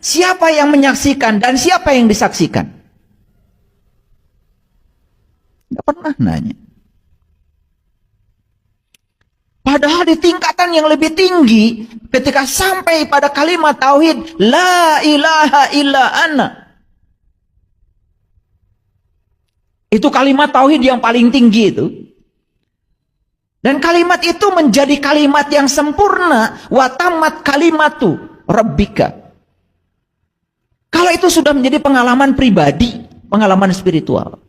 Siapa yang menyaksikan dan siapa yang disaksikan? Nggak pernah nanya. Padahal di tingkatan yang lebih tinggi, ketika sampai pada kalimat tauhid, la ilaha illa ana. Itu kalimat tauhid yang paling tinggi itu. Dan kalimat itu menjadi kalimat yang sempurna. Wa tamat kalimatu rabbika. Kalau itu sudah menjadi pengalaman pribadi, pengalaman spiritual.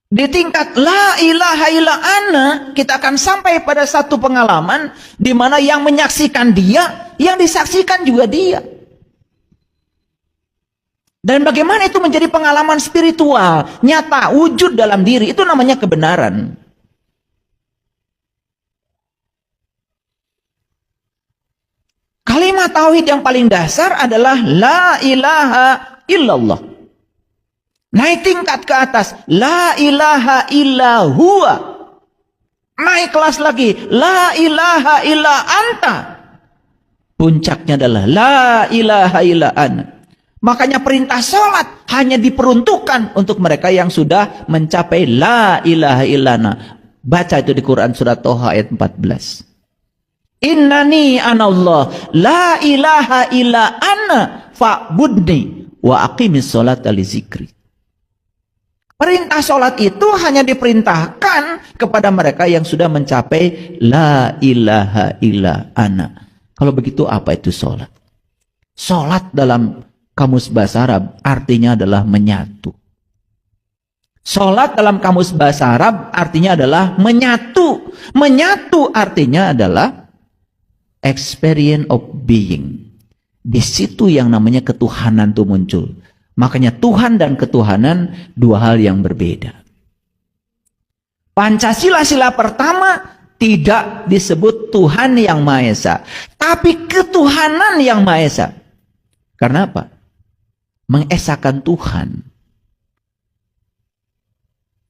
Di tingkat la ilaha illa ana, kita akan sampai pada satu pengalaman di mana yang menyaksikan dia, yang disaksikan juga dia. Dan bagaimana itu menjadi pengalaman spiritual, nyata, wujud dalam diri, itu namanya kebenaran. Kalimat tauhid yang paling dasar adalah la ilaha illallah. Naik tingkat ke atas, la ilaha illa huwa. Naik kelas lagi, la ilaha illa anta. Puncaknya adalah la ilaha illa ana. Makanya perintah sholat hanya diperuntukkan untuk mereka yang sudah mencapai la ilaha illana. Baca itu di Quran surat Toha ayat 14. Innani anallah la ilaha illa ana fa'budni wa aqimis sholata li zikri. Perintah sholat itu hanya diperintahkan kepada mereka yang sudah mencapai la ilaha illa ana. Kalau begitu apa itu sholat? Sholat dalam kamus bahasa Arab artinya adalah menyatu. Sholat dalam kamus bahasa Arab artinya adalah menyatu. Menyatu artinya adalah experience of being. Di situ yang namanya ketuhanan itu muncul. Makanya Tuhan dan ketuhanan dua hal yang berbeda. Pancasila sila pertama tidak disebut Tuhan yang Maha Esa, tapi ketuhanan yang Maha Esa. Karena apa? Mengesakan Tuhan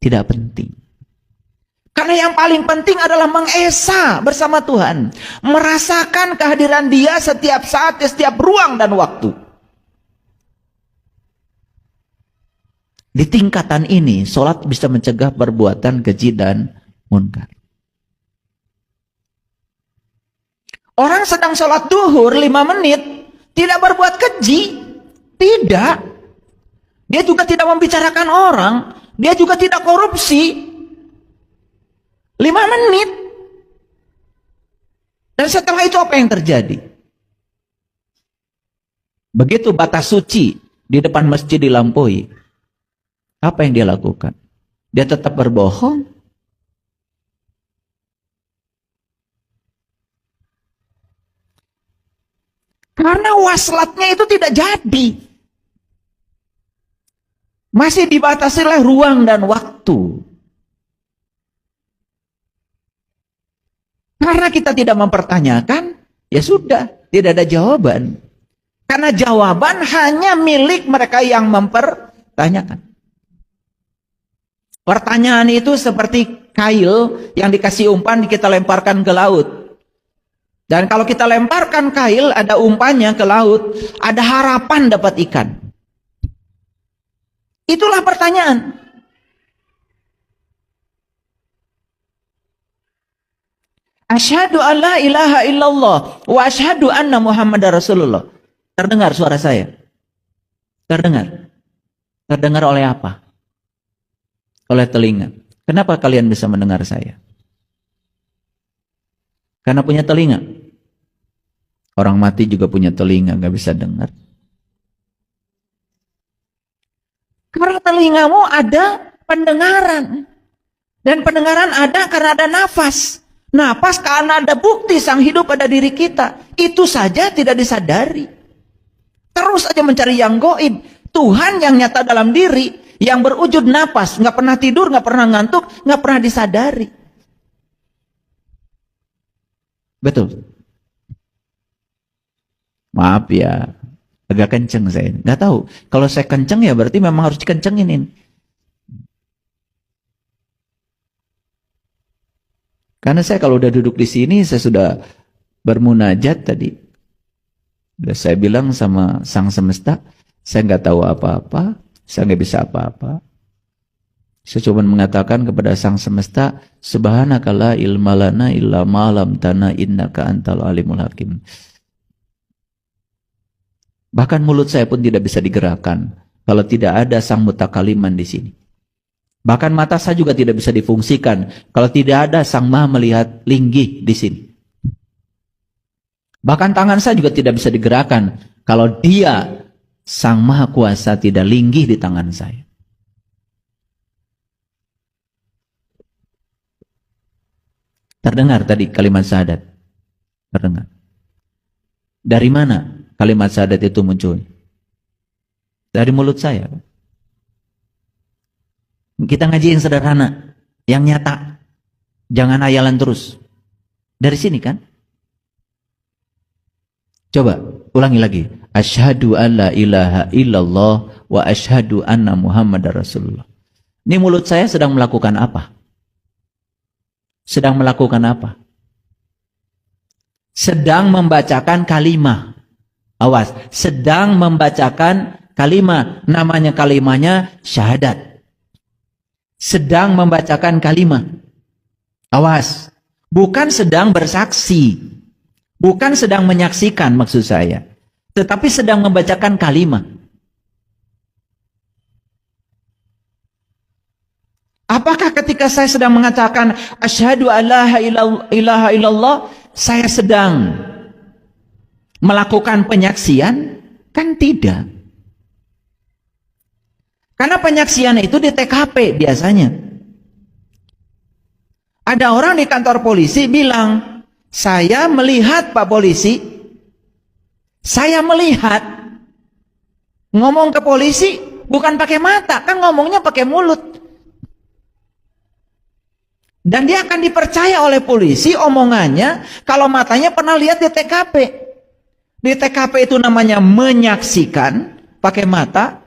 tidak penting. Karena yang paling penting adalah mengesa bersama Tuhan. Merasakan kehadiran Dia setiap saat, setiap ruang dan waktu. Di tingkatan ini, sholat bisa mencegah perbuatan keji dan munkar. Orang sedang sholat duhur 5 menit, tidak berbuat keji. Tidak. Dia juga tidak membicarakan orang. Dia juga tidak korupsi. 5 menit. Dan setelah itu apa yang terjadi? Begitu batas suci di depan masjid dilampaui. Apa yang dia lakukan? Dia tetap berbohong? Karena waslatnya itu tidak jadi. Masih dibatasi oleh ruang dan waktu. Karena kita tidak mempertanyakan, ya sudah, tidak ada jawaban. Karena jawaban hanya milik mereka yang mempertanyakan. Pertanyaan itu seperti kail yang dikasih umpan kita lemparkan ke laut. Dan kalau kita lemparkan kail, ada umpannya ke laut, ada harapan dapat ikan. Itulah pertanyaan. Asyhadu an la ilaha illallah wa asyhadu anna Muhammadar Rasulullah. Terdengar suara saya? Terdengar? Terdengar oleh apa? Oleh telinga. Kenapa kalian bisa mendengar saya? Karena punya telinga. Orang mati juga punya telinga, nggak bisa dengar. Karena telingamu ada pendengaran. Dan pendengaran ada karena ada nafas. Nafas karena ada bukti sang hidup pada diri kita. Itu saja tidak disadari. Terus aja mencari yang gaib. Tuhan yang nyata dalam diri. Yang berwujud napas, nggak pernah tidur, nggak pernah ngantuk, nggak pernah disadari. Betul. Maaf ya, agak kenceng saya. Nggak tahu. Kalau saya kenceng ya berarti memang harus dikencengin ini. Karena saya kalau udah duduk di sini, saya sudah bermunajat tadi. Udah saya bilang sama Sang Semesta, saya nggak tahu apa-apa, saya nggak bisa apa-apa. Saya cuma mengatakan kepada Sang Semesta, Subhanaka la ilma lana illa ma 'allamtana innaka antal alimul hakim. Bahkan mulut saya pun tidak bisa digerakkan kalau tidak ada Sang Mutakaliman di sini. Bahkan mata saya juga tidak bisa difungsikan kalau tidak ada Sang Maha melihat linggih di sini. Bahkan tangan saya juga tidak bisa digerakkan kalau Dia Sang Maha Kuasa tidak linggih di tangan saya. Terdengar tadi kalimat syahadat? Terdengar. Dari mana kalimat syahadat itu muncul? Dari mulut saya. Kita ngaji yang sederhana, yang nyata. Jangan hayalan terus. Dari sini kan? Coba, ulangi lagi. Asyhadu an la ilaha illallah wa asyhadu anna Muhammadar Rasulullah. Ini mulut saya sedang melakukan apa? Sedang melakukan apa? Sedang membacakan kalimah. Awas, sedang membacakan kalimah. Namanya kalimahnya syahadat. Sedang membacakan kalimah. Awas, bukan sedang bersaksi. Bukan sedang menyaksikan maksud saya. Tetapi sedang membacakan kalimah. Apakah ketika saya sedang mengatakan asyhadu an la ilaha illallah, saya sedang melakukan penyaksian? Kan tidak. Karena penyaksian itu di TKP biasanya. Ada orang di kantor polisi bilang, saya melihat Pak Polisi, saya melihat. Ngomong ke polisi bukan pakai mata, kan ngomongnya pakai mulut. Dan dia akan dipercaya oleh polisi omongannya kalau matanya pernah lihat di TKP. Di TKP itu namanya menyaksikan pakai mata.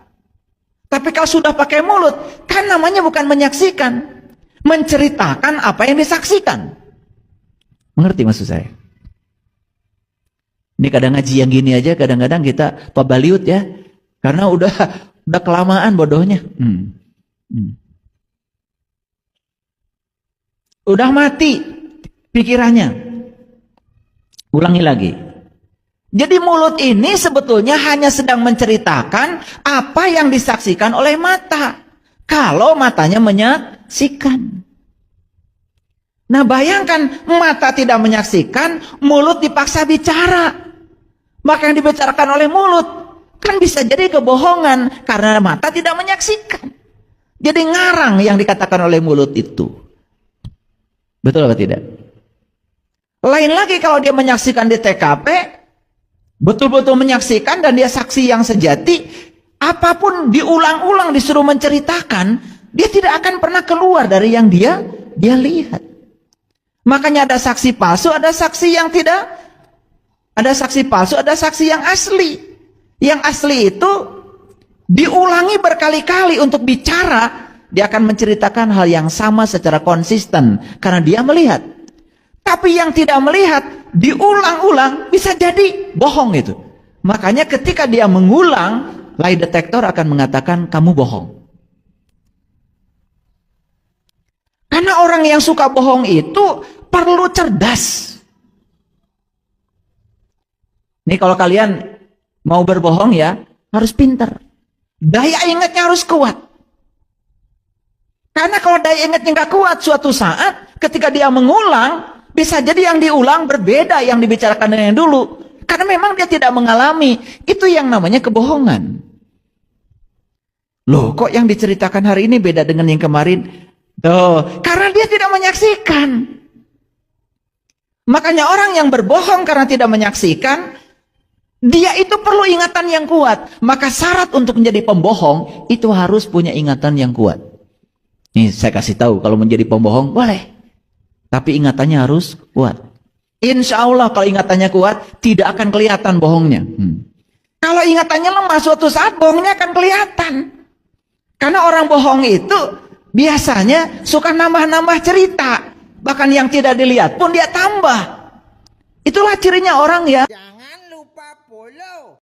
Tapi kalau sudah pakai mulut, kan namanya bukan menyaksikan. Menceritakan apa yang disaksikan. Mengerti maksud saya? Ini kadang ngaji yang gini aja, kadang-kadang kita pabaliut ya. Karena udah kelamaan bodohnya. Udah mati pikirannya. Ulangi lagi. Jadi mulut ini sebetulnya hanya sedang menceritakan apa yang disaksikan oleh mata. Kalau matanya menyaksikan. Nah bayangkan mata tidak menyaksikan, mulut dipaksa bicara. Maka yang dibicarakan oleh mulut kan bisa jadi kebohongan karena mata tidak menyaksikan. Jadi ngarang yang dikatakan oleh mulut itu. Betul atau tidak? Lain lagi kalau dia menyaksikan di TKP, betul-betul menyaksikan dan dia saksi yang sejati, apapun diulang-ulang disuruh menceritakan, dia tidak akan pernah keluar dari yang dia lihat. Makanya ada saksi palsu, ada saksi yang tidak, ada saksi palsu, ada saksi yang asli. Yang asli itu diulangi berkali-kali untuk bicara. Dia akan menceritakan hal yang sama secara konsisten karena dia melihat. Tapi yang tidak melihat diulang-ulang bisa jadi bohong itu. Makanya ketika dia mengulang, lie detector akan mengatakan kamu bohong. Karena orang yang suka bohong itu perlu cerdas. Ini kalau kalian mau berbohong ya harus pintar. Daya ingatnya harus kuat. Karena kalau daya ingatnya nggak kuat, suatu saat ketika dia mengulang, bisa jadi yang diulang berbeda yang dibicarakan dengan yang dulu. Karena memang dia tidak mengalami. Itu yang namanya kebohongan. Loh, kok yang diceritakan hari ini beda dengan yang kemarin? Tuh, karena dia tidak menyaksikan. Makanya orang yang berbohong karena tidak menyaksikan, dia itu perlu ingatan yang kuat. Maka syarat untuk menjadi pembohong, itu harus punya ingatan yang kuat. Nih saya kasih tahu, kalau menjadi pembohong boleh, tapi ingatannya harus kuat. Insya Allah kalau ingatannya kuat tidak akan kelihatan bohongnya. Kalau ingatannya lemah, suatu saat bohongnya akan kelihatan. Karena orang bohong itu biasanya suka nambah-nambah cerita, bahkan yang tidak dilihat pun dia tambah. Itulah cirinya orang yang Jangan lupa follow.